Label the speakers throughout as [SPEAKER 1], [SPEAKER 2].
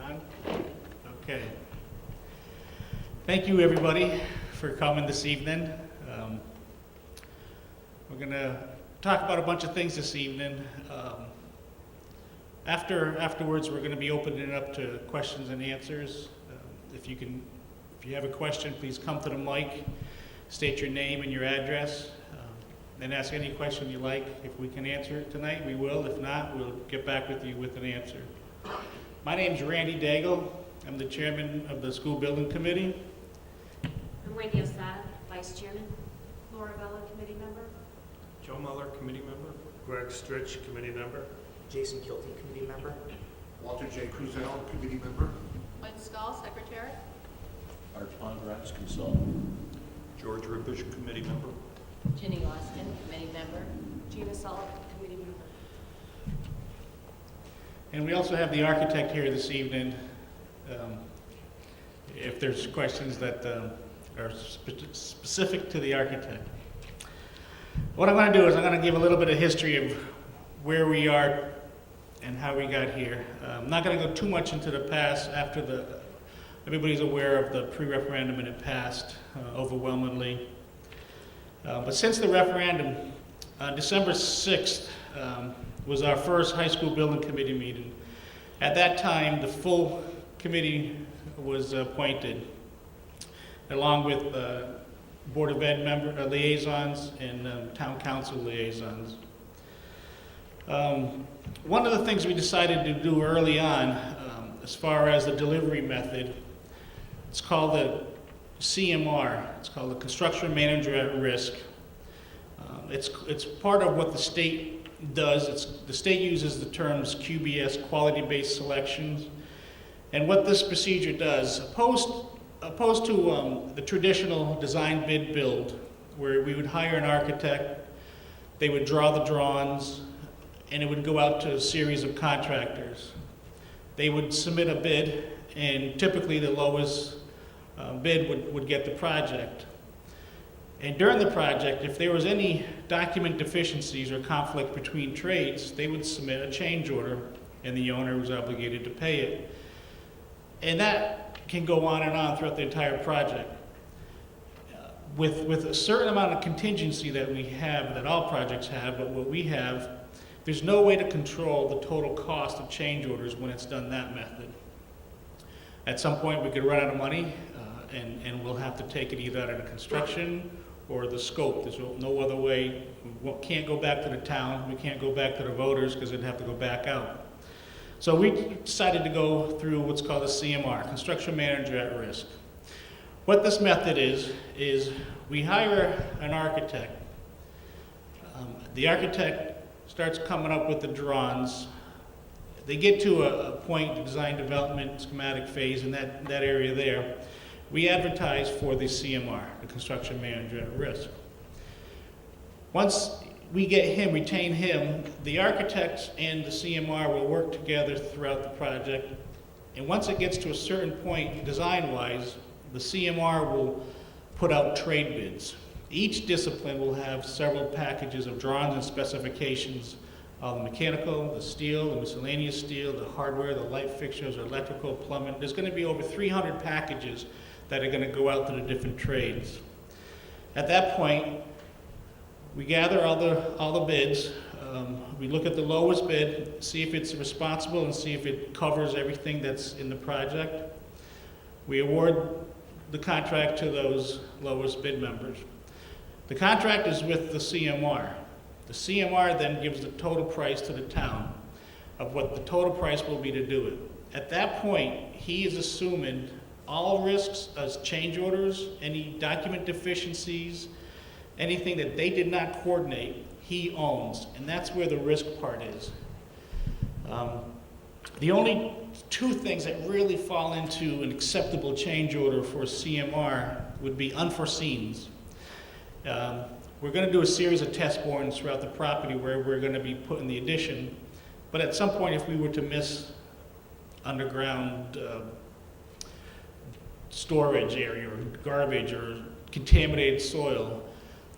[SPEAKER 1] on? Okay. Thank you, everybody, for coming this evening. We're going to talk about a bunch of things this evening. Afterwards, we're going to be opening it up to questions and answers. If you have a question, please come to the mic, state your name and your address, and ask any question you like. If we can answer it tonight, we will. If not, we'll get back with you with an answer. My name's Randy Daigle. I'm the chairman of the School Building Committee.
[SPEAKER 2] I'm Wendy Osad, vice chairman.
[SPEAKER 3] Laura Vella, committee member.
[SPEAKER 4] Joe Muller, committee member.
[SPEAKER 5] Greg Stritch, committee member.
[SPEAKER 6] Jason Kilty, committee member.
[SPEAKER 7] Walter J. Cruzell, committee member.
[SPEAKER 3] Mike Stahl, secretary.
[SPEAKER 8] Art Pondratz, consultant.
[SPEAKER 4] George Rubish, committee member.
[SPEAKER 2] Ginny Austin, committee member.
[SPEAKER 3] Gina Sullivan, committee member.
[SPEAKER 1] And we also have the architect here this evening. If there's questions that are specific to the architect. What I'm going to do is I'm going to give a little bit of history of where we are and how we got here. I'm not going to go too much into the past after everybody's aware of the pre-referendum and it passed overwhelmingly. But since the referendum, December 6th was our first high school building committee meeting. At that time, the full committee was appointed, along with Board of Ed liaisons and town council liaisons. One of the things we decided to do early on, as far as the delivery method, it's called the CMR. It's called the Construction Manager at Risk. It's part of what the state does. The state uses the terms QBS, quality-based selections. And what this procedure does, opposed to the traditional design bid build, where we would hire an architect, they would draw the drawings, and it would go out to a series of contractors. They would submit a bid, and typically the lowest bid would get the project. And during the project, if there was any document deficiencies or conflict between trades, they would submit a change order, and the owner was obligated to pay it. And that can go on and on throughout the entire project. With a certain amount of contingency that we have, that all projects have, but what we have, there's no way to control the total cost of change orders when it's done that method. At some point, we could run out of money, and we'll have to take it either out of the construction or the scope. There's no other way. We can't go back to the town. We can't go back to the voters because it'd have to go back out. So we decided to go through what's called a CMR, Construction Manager at Risk. What this method is we hire an architect. The architect starts coming up with the drawings. They get to a point, the design development schematic phase in that area there. We advertise for the CMR, the Construction Manager at Risk. Once we get him, retain him, the architects and the CMR will work together throughout the project. And once it gets to a certain point, design-wise, the CMR will put out trade bids. Each discipline will have several packages of drawings and specifications, the mechanical, the steel, the miscellaneous steel, the hardware, the light fixtures, electrical, plumbing. There's going to be over 300 packages that are going to go out to the different trades. At that point, we gather all the bids. We look at the lowest bid, see if it's responsible and see if it covers everything that's in the project. We award the contract to those lowest bid members. The contract is with the CMR. The CMR then gives the total price to the town of what the total price will be to do it. At that point, he is assuming all risks as change orders, any document deficiencies, anything that they did not coordinate, he owns, and that's where the risk part is. The only two things that really fall into an acceptable change order for CMR would be unforeseens. We're going to do a series of test borings throughout the property where we're going to be putting the addition, but at some point if we were to miss underground storage area or garbage or contaminated soil,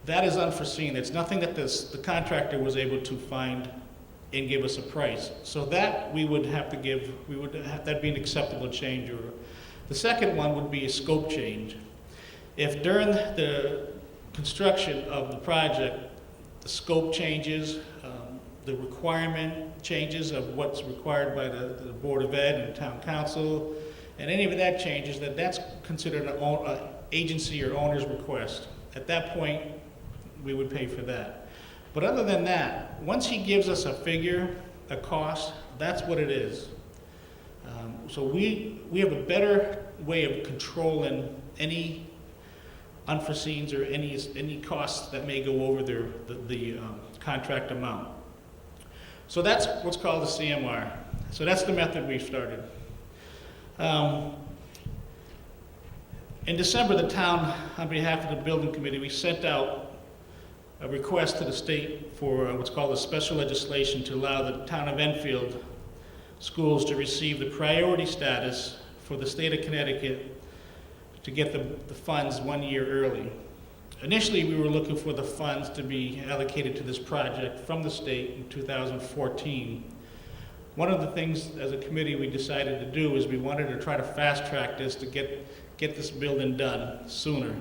[SPEAKER 1] that is unforeseen. It's nothing that the contractor was able to find and give us a price. So that we would have to give, that'd be an acceptable change order. The second one would be a scope change. If during the construction of the project, the scope changes, the requirement changes of what's required by the Board of Ed and Town Council, and any of that changes, that's considered an agency or owner's request. At that point, we would pay for that. But other than that, once he gives us a figure, a cost, that's what it is. So we have a better way of controlling any unforeseens or any costs that may go over the contract amount. So that's what's called the CMR. So that's the method we've started. In December, the town, on behalf of the building committee, we sent out a request to the state for what's called a special legislation to allow the town of Enfield schools to receive the priority status for the state of Connecticut to get the funds 1 year early. Initially, we were looking for the funds to be allocated to this project from the state in 2014. One of the things as a committee we decided to do is we wanted to try to fast track this to get this building done sooner.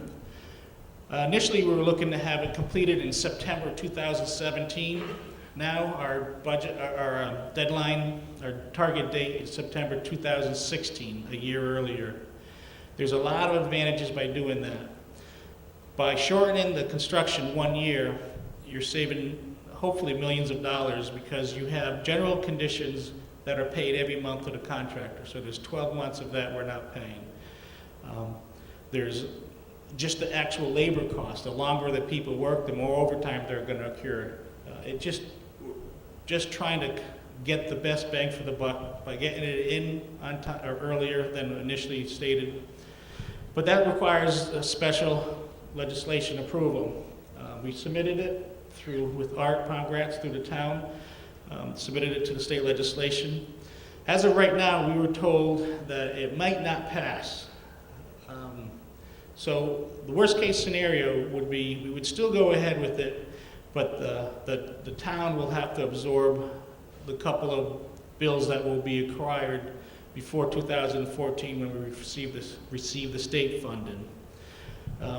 [SPEAKER 1] Initially, we were looking to have it completed in September 2017. Now our budget, our deadline, our target date is September 2016, a year earlier. There's a lot of advantages by doing that. By shortening the construction 1 year, you're saving hopefully millions of dollars because you have general conditions that are paid every month to the contractor. So there's 12 months of that we're not paying. There's just the actual labor cost. The longer that people work, the more overtime they're going to occur. It just trying to get the best bang for the buck by getting it in on time or earlier than initially stated. But that requires a special legislation approval. We submitted it with Art Pongratz through the town, submitted it to the state legislation. As of right now, we were told that it might not pass. So the worst case scenario would be we would still go ahead with it, but the town will have to absorb the couple of bills that will be acquired before 2014 when we receive the state funding.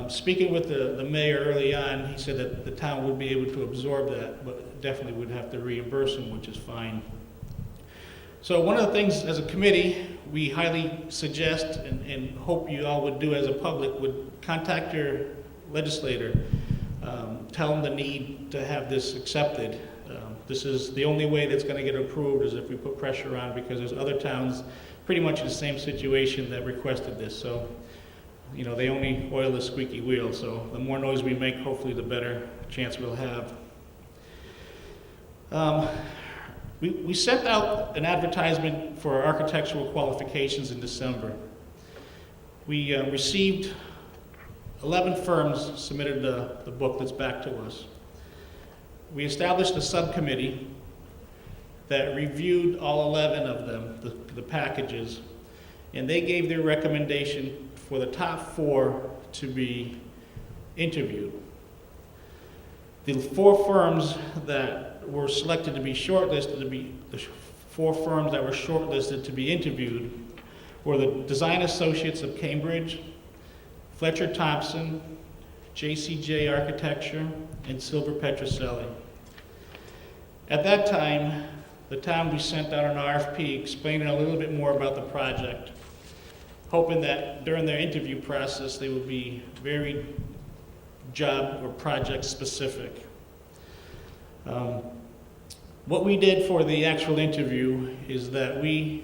[SPEAKER 1] Speaking with the mayor early on, he said that the town would be able to absorb that, but definitely would have to reimburse him, which is fine. So one of the things as a committee we highly suggest and hope you all would do as a public would contact your legislator, tell them the need to have this accepted. This is the only way that's going to get approved is if we put pressure on, because there's other towns pretty much in the same situation that requested this. So, you know, they only oil the squeaky wheel. So the more noise we make, hopefully the better chance we'll have. We sent out an advertisement for our architectural qualifications in December. We received 11 firms submitted the booklets back to us. We established a subcommittee that reviewed all 11 of them, the packages, and they gave their recommendation for the top 4 to be interviewed. The 4 firms that were selected to be shortlisted the 4 firms that were shortlisted to be interviewed were the Design Associates of Cambridge, Fletcher Thompson, JCJ Architecture, and Silver Petroselli. At that time, the town we sent out an RFP explaining a little bit more about the project, hoping that during their interview process they would be very job or project specific. What we did for the actual interview is that we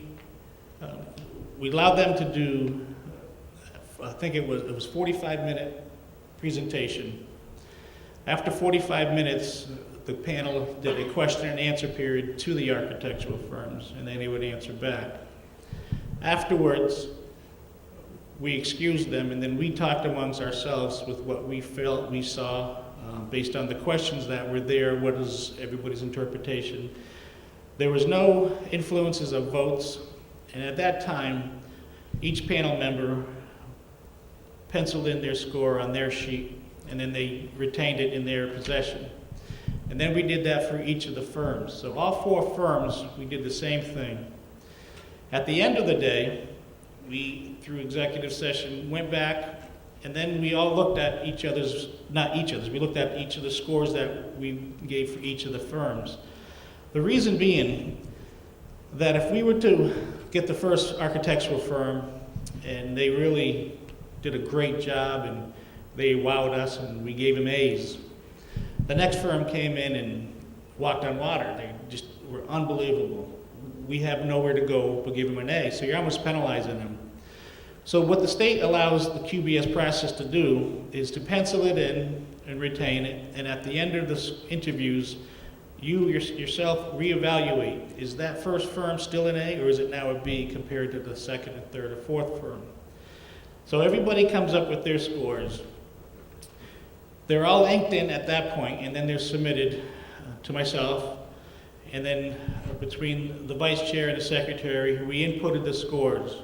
[SPEAKER 1] allowed them to do, I think it was 45-minute presentation. After 45 minutes, the panel did a question and answer period to the architectural firms, and then they would answer back. Afterwards, we excused them, and then we talked amongst ourselves with what we felt we saw based on the questions that were there. What is everybody's interpretation? There was no influences of votes, and at that time, each panel member penciled in their score on their sheet, and then they retained it in their possession. And then we did that for each of the firms. So all 4 firms, we did the same thing. At the end of the day, we, through executive session, went back, and then we all looked at each other's, not each other's, we looked at each of the scores that we gave for each of the firms. The reason being that if we were to get the first architectural firm, and they really did a great job, and they wowed us, and we gave them A's, the next firm came in and walked on water. They just were unbelievable. We have nowhere to go but give them an A, so you're almost penalizing them. So what the state allows the QBS process to do is to pencil it in and retain it, and at the end of the interviews, you yourself reevaluate. Is that first firm still an A, or is it now a B compared to the second and third or fourth firm? So everybody comes up with their scores. They're all inked in at that point, and then they're submitted to myself, and then between the vice chair and the secretary, we inputted the scores.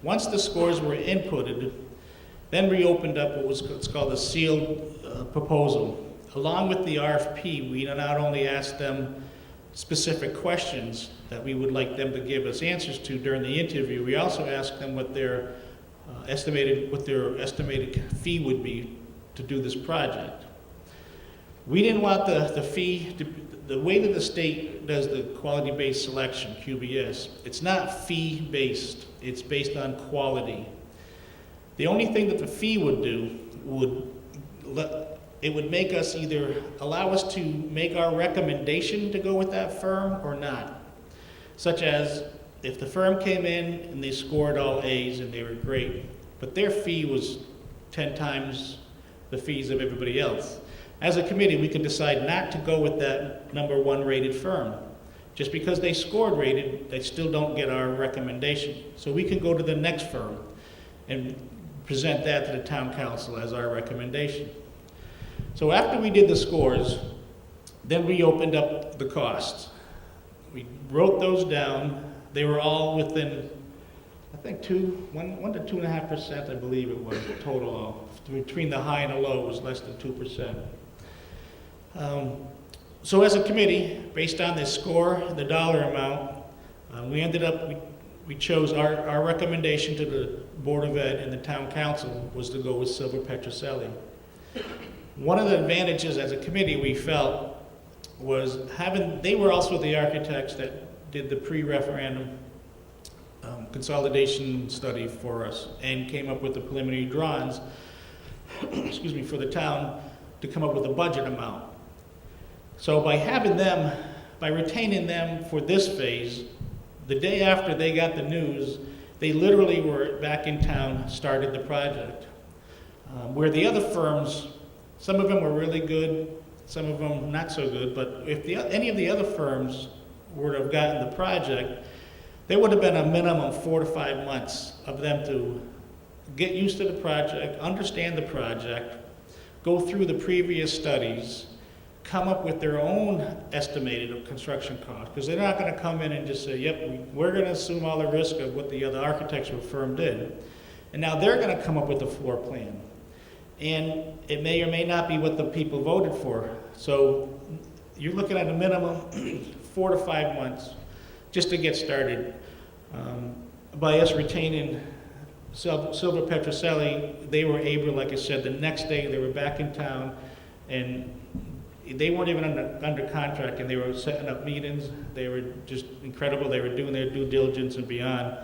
[SPEAKER 1] Once the scores were inputted, then we opened up what's called a sealed proposal. Along with the RFP, we not only asked them specific questions that we would like them to give us answers to during the interview, we also asked them what their estimated fee would be to do this project. We didn't want the fee to, the way that the state does the quality-based selection, QBS, it's not fee-based, it's based on quality. The only thing that the fee would do it would make us either allow us to make our recommendation to go with that firm or not. Such as if the firm came in and they scored all A's and they were great, but their fee was 10 times the fees of everybody else. As a committee, we can decide not to go with that number 1 rated firm. Just because they scored rated, they still don't get our recommendation. So we can go to the next firm and present that to the town council as our recommendation. So after we did the scores, then we opened up the costs. We wrote those down. They were all within, I think 1 to 2.5%, I believe it was, total. Between the high and the low, it was less than 2%. So as a committee, based on this score, the dollar amount, we ended up, we chose our recommendation to the Board of Ed and the Town Council was to go with Silver Petroselli. One of the advantages as a committee we felt was they were also the architects that did the pre-referendum consolidation study for us and came up with the preliminary drawings, excuse me, for the town to come up with a budget amount. So by retaining them for this phase, the day after they got the news, they literally were back in town, started the project. Where the other firms, some of them were really good, some of them not so good, but if any of the other firms were to have gotten the project, there would have been a minimum 4 to 5 months of them to get used to the project, understand the project, go through the previous studies, come up with their own estimated construction cost, because they're not going to come in and just say, yep, we're going to assume all the risk of what the other architectural firm did. And now they're going to come up with a floor plan. And it may or may not be what the people voted for. So you're looking at a minimum 4 to 5 months just to get started. By us retaining Silver Petroselli, they were able, like I said, the next day they were back in town, and they weren't even under contract, and they were setting up meetings. They were just incredible. They were doing their due diligence and beyond.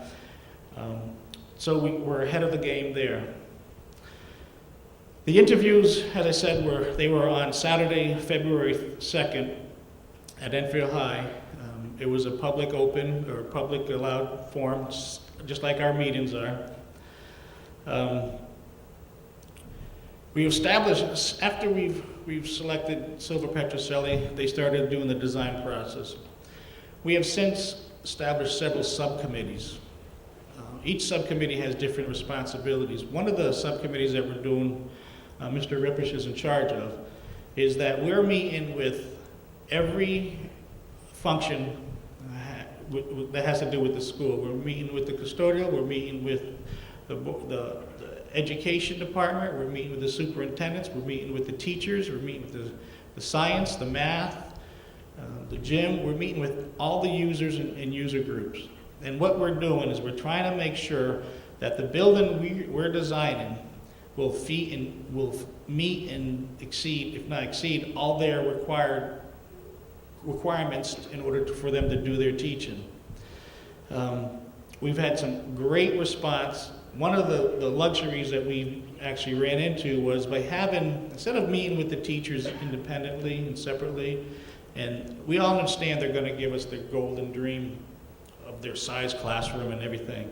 [SPEAKER 1] So we were ahead of the game there. The interviews, as I said, were on Saturday, February 2nd at Enfield High. It was a public open or public allowed forum, just like our meetings are. We established, after we've selected Silver Petroselli, they started doing the design process. We have since established several subcommittees. Each subcommittee has different responsibilities. One of the subcommittees that we're doing, Mr. Rippish is in charge of, is that we're meeting with every function that has to do with the school. We're meeting with the custodial, we're meeting with the education department, we're meeting with the superintendents, we're meeting with the teachers, we're meeting with the the science, the math, the gym. We're meeting with all the users and user groups. And what we're doing is we're trying to make sure that the building we're designing will meet and exceed, if not exceed, all their requirements in order for them to do their teaching. We've had some great response. One of the luxuries that we actually ran into was by having, instead of meeting with the teachers independently and separately, and we all understand they're going to give us their golden dream of their size classroom and everything.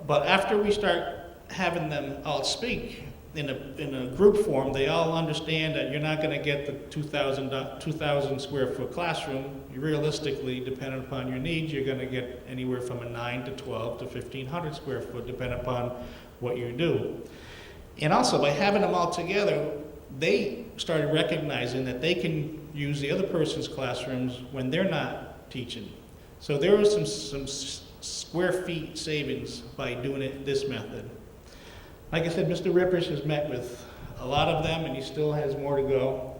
[SPEAKER 1] But after we start having them all speak in a group form, they all understand that you're not going to get the 2,000 square foot classroom. Realistically, depending upon your needs, you're going to get anywhere from a 9 to 12 to 1,500 square foot, depending upon what you do. And also, by having them all together, they started recognizing that they can use the other person's classrooms when they're not teaching. So there was some square feet savings by doing it this method. Like I said, Mr. Rippers has met with a lot of them, and he still has more to go.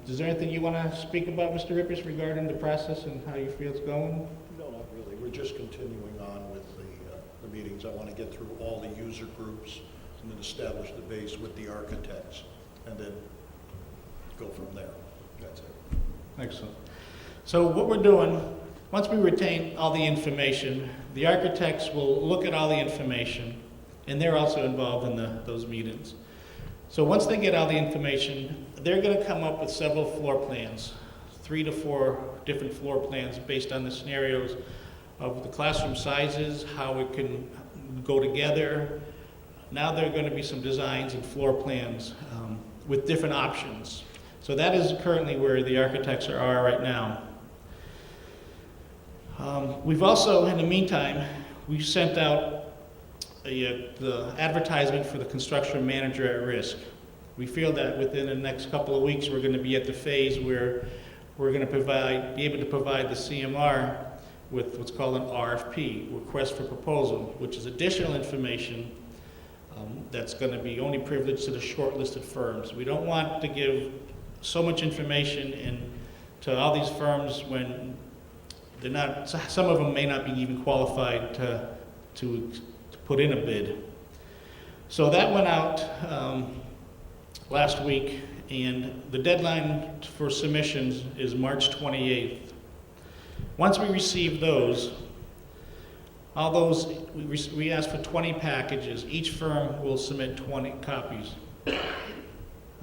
[SPEAKER 1] Is there anything you want to speak about, Mr. Rippers, regarding the process and how you feel it's going?
[SPEAKER 9] No, not really. We're just continuing on with the meetings. I want to get through all the user groups and then establish the base with the architects, and then go from there. That's it.
[SPEAKER 1] Excellent. So what we're doing, once we retain all the information, the architects will look at all the information, and they're also involved in those meetings. So once they get all the information, they're going to come up with several floor plans, 3 to 4 different floor plans based on the scenarios of the classroom sizes, how it can go together. Now there are going to be some designs and floor plans with different options. So that is currently where the architects are right now. We've also, in the meantime, we sent out the advertisement for the construction manager at risk. We feel that within the next couple of weeks, we're going to be at the phase where we're going to be able to provide the CMR with what's called an RFP, request for proposal, which is additional information that's going to be only privileged to the shortlisted firms. We don't want to give so much information to all these firms when they're not, some of them may not be even qualified to put in a bid. So that went out last week, and the deadline for submissions is March 28th. Once we receive those, all those, we ask for 20 packages. Each firm will submit 20 copies.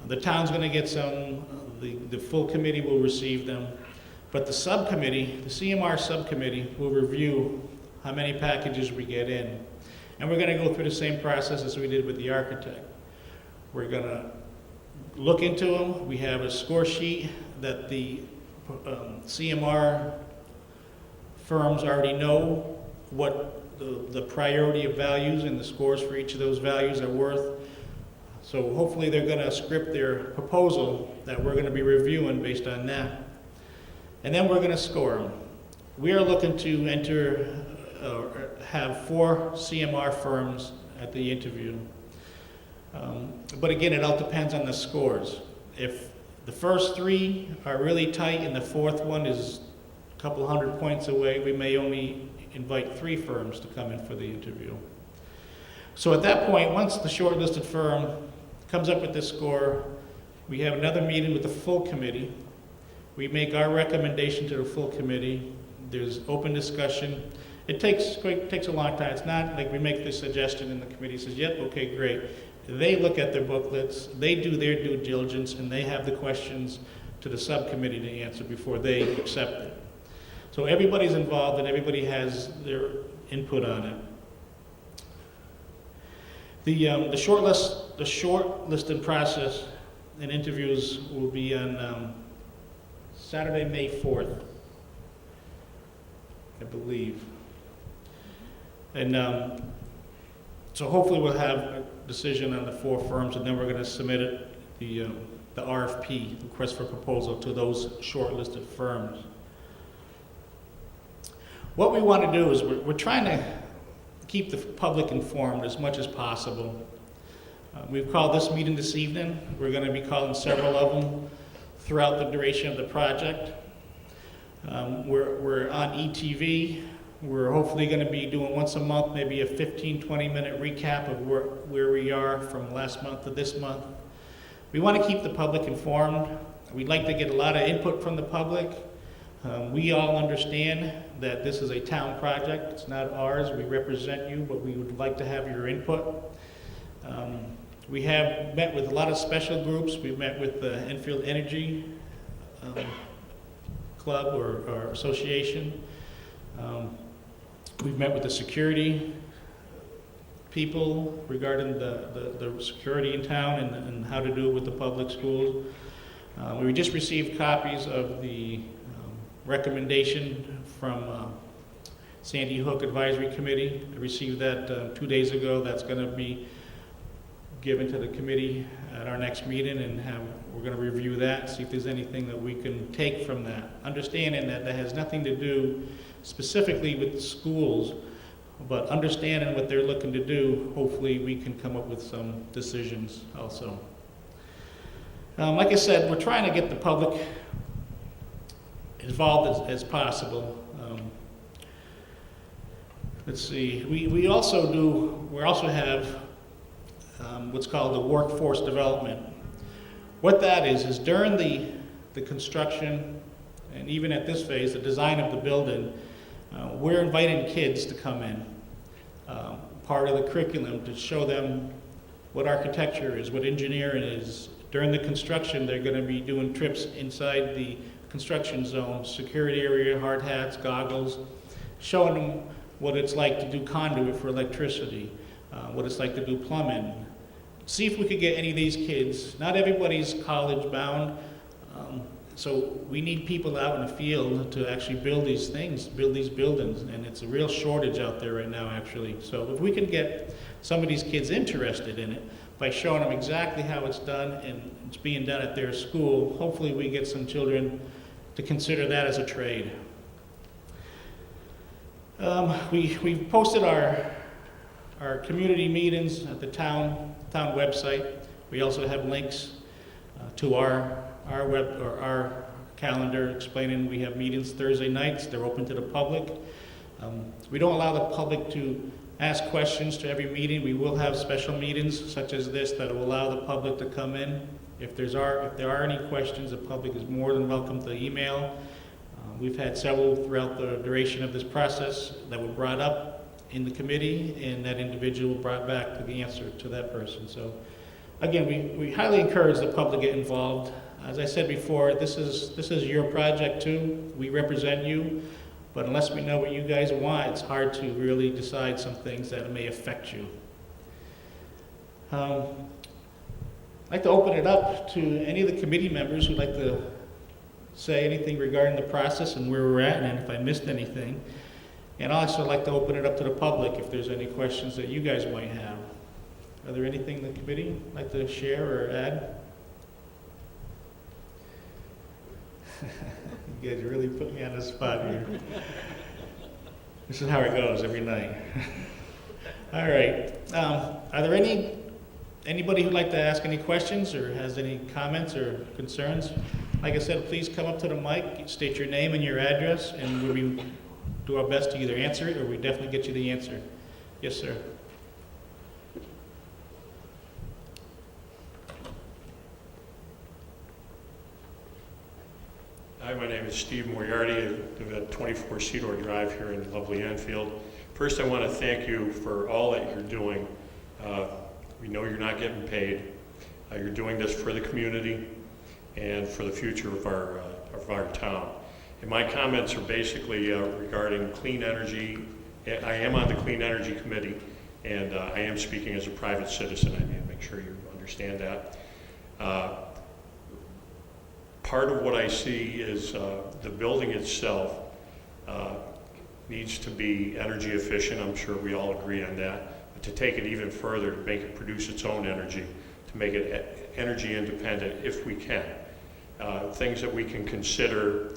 [SPEAKER 1] The town's going to get some, the full committee will receive them, but the subcommittee, the CMR subcommittee, will review how many packages we get in. And we're going to go through the same process as we did with the architect. We're going to look into them. We have a score sheet that the CMR firms already know what the priority of values and the scores for each of those values are worth. So hopefully they're going to script their proposal that we're going to be reviewing based on that. And then we're going to score them. We are looking to have 4 CMR firms at the interview. But again, it all depends on the scores. If the first 3 are really tight and the 4th one is a couple hundred points away, we may only invite 3 firms to come in for the interview. So at that point, once the shortlisted firm comes up with this score, we have another meeting with the full committee. We make our recommendation to the full committee. There's open discussion. It takes a long time. It's not like we make this suggestion and the committee says, yep, okay, great. They look at their booklets, they do their due diligence, and they have the questions to the subcommittee to answer before they accept it. So everybody's involved and everybody has their input on it. The shortlisted process and interviews will be on Saturday, May 4th, I believe. And so hopefully we'll have a decision on the 4 firms, and then we're going to submit it, the RFP, request for proposal, to those shortlisted firms. What we want to do is we're trying to keep the public informed as much as possible. We've called this meeting this evening. We're going to be calling several of them throughout the duration of the project. We're on ETV. We're hopefully going to be doing once a month, maybe a 15, 20-minute recap of where we are from last month to this month. We want to keep the public informed. We'd like to get a lot of input from the public. We all understand that this is a town project. It's not ours. We represent you, but we would like to have your input. We have met with a lot of special groups. We've met with the Enfield Energy Club or Association. We've met with the security people regarding the security in town and how to do it with the public schools. We just received copies of the recommendation from Sandy Hook Advisory Committee. I received that 2 days ago. That's going to be given to the committee at our next meeting, and we're going to review that, see if there's anything that we can take from that. Understanding that that has nothing to do specifically with the schools, but understanding what they're looking to do, hopefully we can come up with some decisions also. Like I said, we're trying to get the public involved as possible. Let's see, we also have what's called the workforce development. What that is during the construction, and even at this phase, the design of the building, we're inviting kids to come in, part of the curriculum, to show them what architecture is, what engineering is. During the construction, they're going to be doing trips inside the construction zone, security area, hard hats, goggles, showing them what it's like to do conduit for electricity, what it's like to do plumbing. See if we could get any of these kids. Not everybody's college bound, so we need people out in the field to actually build these things, build these buildings, and it's a real shortage out there right now, actually. So if we can get some of these kids interested in it by showing them exactly how it's done and it's being done at their school, hopefully we get some children to consider that as a trade. We've posted our community meetings at the town website. We also have links to our calendar explaining we have meetings Thursday nights. They're open to the public. We don't allow the public to ask questions to every meeting. We will have special meetings such as this that will allow the public to come in. If there are any questions, the public is more than welcome to email. We've had several throughout the duration of this process that were brought up in the committee, and that individual brought back the answer to that person. So again, we highly encourage the public to get involved. As I said before, this is your project too. We represent you, but unless we know what you guys want, it's hard to really decide some things that may affect you. I'd like to open it up to any of the committee members who'd like to say anything regarding the process and where we're at, and if I missed anything. And I'd also like to open it up to the public if there's any questions that you guys might have. Are there anything the committee would like to share or add? You guys really put me on the spot here. This is how it goes every night. All right. Are there anybody who'd like to ask any questions or has any comments or concerns? Like I said, please come up to the mic, state your name and your address, and we'll do our best to either answer it or we definitely get you the answer. Yes, sir.
[SPEAKER 5] Hi, my name is Steve Moriarty. I live at 24 Cedar Drive here in lovely Enfield. First, I want to thank you for all that you're doing. We know you're not getting paid. You're doing this for the community and for the future of our town. And my comments are basically regarding clean energy. I am on the Clean Energy Committee, and I am speaking as a private citizen. I need to make sure you understand that. Part of what I see is the building itself needs to be energy efficient. I'm sure we all agree on that. But to take it even further, to make it produce its own energy, to make it energy independent if we can. Things that we can consider,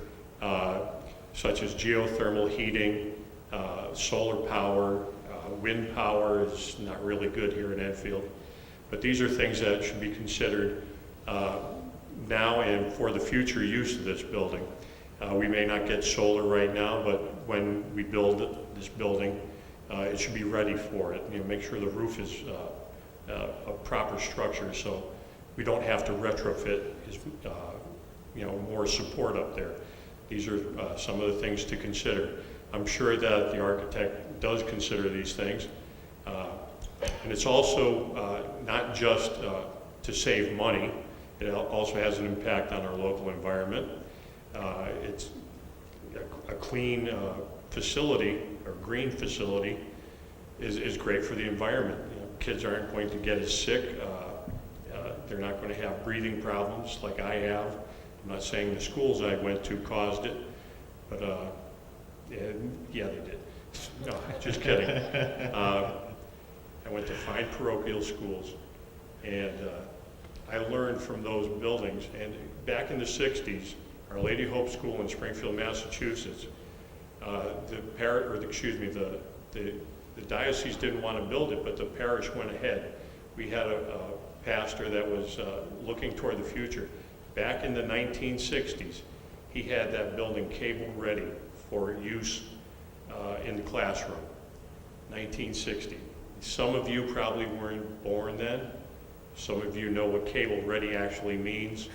[SPEAKER 5] such as geothermal heating, solar power, wind power is not really good here in Enfield. But these are things that should be considered now and for the future use of this building. We may not get solar right now, but when we build this building, it should be ready for it. You know, make sure the roof is a proper structure so we don't have to retrofit more support up there. These are some of the things to consider. I'm sure that the architect does consider these things. And it's also not just to save money, it also has an impact on our local environment. It's a clean facility, or green facility, is great for the environment. You know, kids aren't going to get as sick. They're not going to have breathing problems like I have. I'm not saying the schools I went to caused it, but yeah, they did. No, just kidding. I went to 5 parochial schools, and I learned from those buildings. And back in the 60s, Our Lady Hope School in Springfield, Massachusetts, the diocese didn't want to build it, but the parish went ahead. We had a pastor that was looking toward the future. Back in the 1960s, he had that building cable ready for use in the classroom. 1960. Some of you probably weren't born then. Some of you know what cable ready actually means.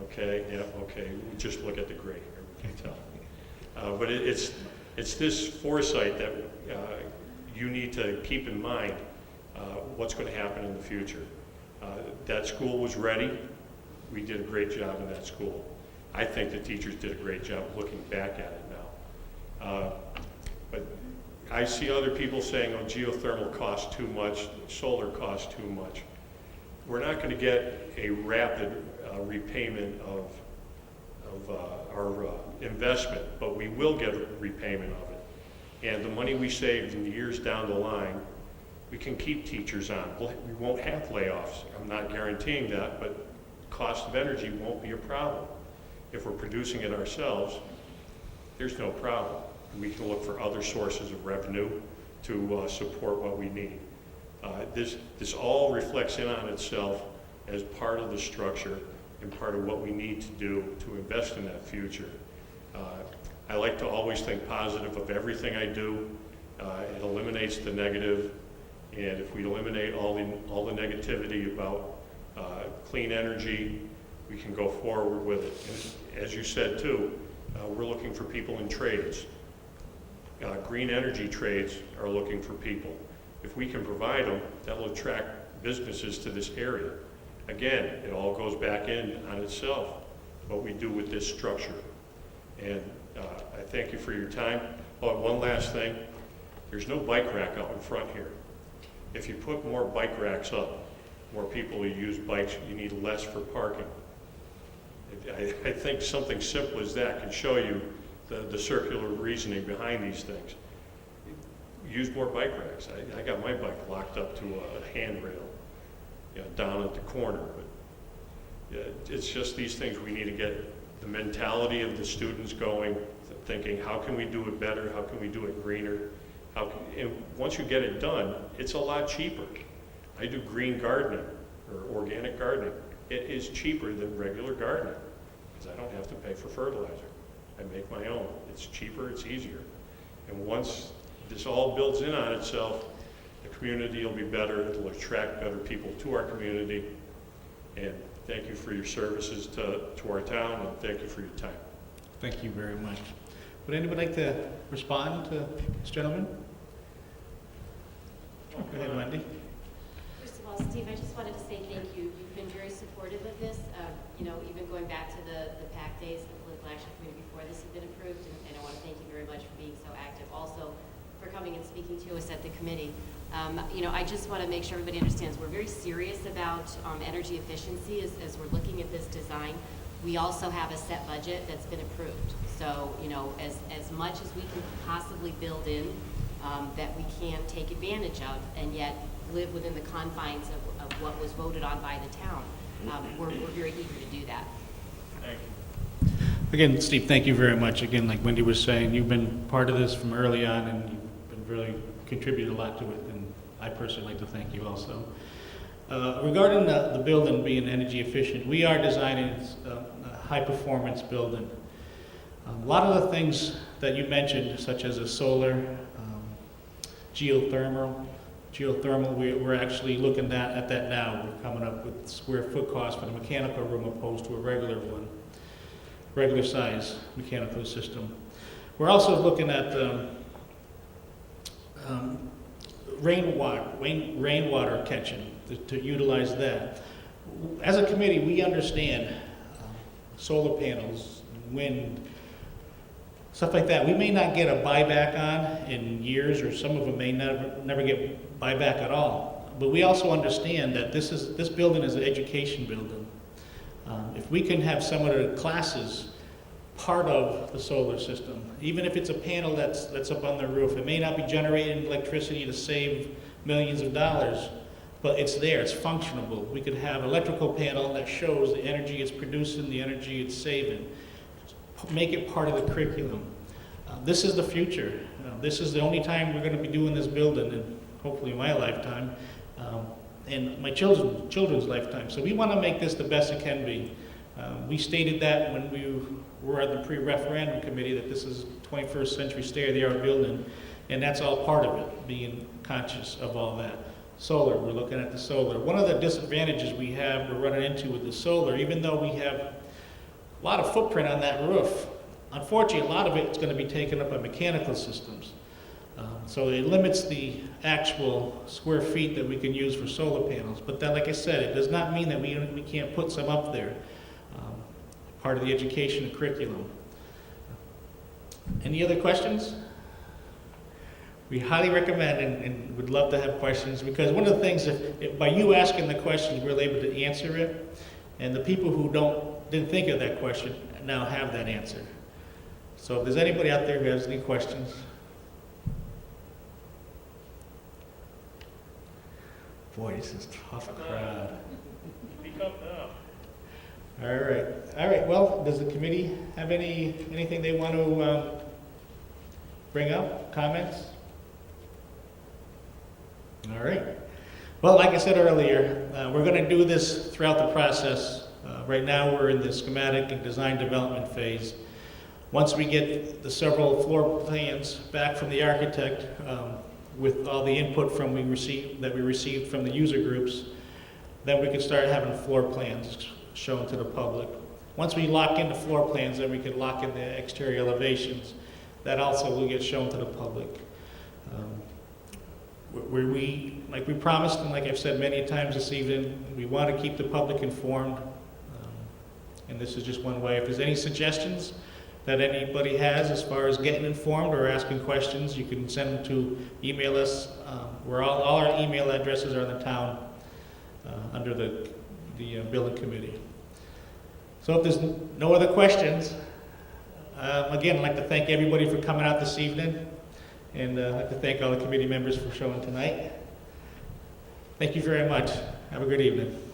[SPEAKER 5] Okay, yeah, okay. Just look at the gray here, we can tell. But it's this foresight that you need to keep in mind what's going to happen in the future. That school was ready. We did a great job in that school. I think the teachers did a great job looking back at it now. But I see other people saying, oh, geothermal costs too much, solar costs too much. We're not going to get a rapid repayment of our investment, but we will get a repayment of it. And the money we saved in the years down the line, we can keep teachers on. We won't have layoffs. I'm not guaranteeing that, but cost of energy won't be a problem. If we're producing it ourselves, there's no problem. We can look for other sources of revenue to support what we need. This all reflects in on itself as part of the structure and part of what we need to do to invest in that future. I like to always think positive of everything I do. It eliminates the negative, and if we eliminate all the negativity about clean energy, we can go forward with it. And as you said too, we're looking for people in trades. Green energy trades are looking for people. If we can provide them, that'll attract businesses to this area. Again, it all goes back in on itself, what we do with this structure. And I thank you for your time. Oh, and one last thing, there's no bike rack out in front here. If you put more bike racks up, more people who use bikes, you need less for parking. I think something simple as that can show you the circular reasoning behind these things. Use more bike racks. I got my bike locked up to a handrail, down at the corner. But it's just these things we need to get the mentality of the students going, thinking, how can we do it better? How can we do it greener? And once you get it done, it's a lot cheaper. I do green gardening or organic gardening. It is cheaper than regular gardening because I don't have to pay for fertilizer. I make my own. It's cheaper, it's easier. And once this all builds in on itself, the community will be better, it'll attract better people to our community. And thank you for your services to our town, and thank you for your time.
[SPEAKER 1] Thank you very much. Would anybody like to respond to this gentleman? Go ahead, Wendy.
[SPEAKER 2] First of all, Steve, I just wanted to say thank you. You've been very supportive of this, even going back to the PAC days, the political action committee before this had been approved, and I want to thank you very much for being so active. Also, for coming and speaking to us at the committee. I just want to make sure everybody understands we're very serious about energy efficiency as we're looking at this design. We also have a set budget that's been approved. So, as much as we can possibly build in that we can take advantage of and yet live within the confines of what was voted on by the town, we're very eager to do that.
[SPEAKER 5] Thank you.
[SPEAKER 1] Again, Steve, thank you very much. Again, like Wendy was saying, you've been part of this from early on, and you've been really contributed a lot to it, and I personally like to thank you also. Regarding the building being energy efficient, we are designing a high-performance building. A lot of the things that you mentioned, such as a solar, geothermal, we're actually looking at that now. We're coming up with square foot cost for the mechanical room opposed to a regular one, regular size mechanical system. We're also looking at rainwater catching, to utilize that. As a committee, we understand solar panels, wind, stuff like that. We may not get a buyback on in years, or some of them may never get buyback at all. But we also understand that this building is an education building. If we can have some of the classes part of the solar system, even if it's a panel that's up on the roof, it may not be generating electricity to save millions of dollars, but it's there, it's functionable. We could have electrical panel that shows the energy it's producing, the energy it's saving. Make it part of the curriculum. This is the future. This is the only time we're going to be doing this building, and hopefully my lifetime, and my children's lifetime. So we want to make this the best it can be. We stated that when we were at the pre-referendum committee, that this is 21st century state-of-the-art building, and that's all part of it, being conscious of all that. Solar, we're looking at the solar. One of the disadvantages we're running into with the solar, even though we have a lot of footprint on that roof, unfortunately, a lot of it's going to be taken up by mechanical systems. So it limits the actual square feet that we can use for solar panels. But that, like I said, it does not mean that we can't put some up there. Part of the education curriculum. Any other questions? We highly recommend and would love to have questions, because one of the things, if by you asking the questions, we're able to answer it, and the people who didn't think of that question now have that answer. So if there's anybody out there who has any questions. Boy, this is a tough crowd.
[SPEAKER 5] Speak up now.
[SPEAKER 1] All right, well, does the committee have anything they want to bring up, comments? All right. Well, like I said earlier, we're going to do this throughout the process. Right now, we're in the schematic and design development phase. Once we get the several floor plans back from the architect, with all the input that we received from the user groups, then we can start having floor plans shown to the public. Once we lock in the floor plans, then we can lock in the exterior elevations. That also will get shown to the public. Like we promised, and like I've said many times this evening, we want to keep the public informed. And this is just one way. If there's any suggestions that anybody has as far as getting informed or asking questions, you can send them to email us. All our email addresses are in the town under the building committee. So if there's no other questions, again, I'd like to thank everybody for coming out this evening, and I'd like to thank all the committee members for showing tonight. Thank you very much. Have a good evening.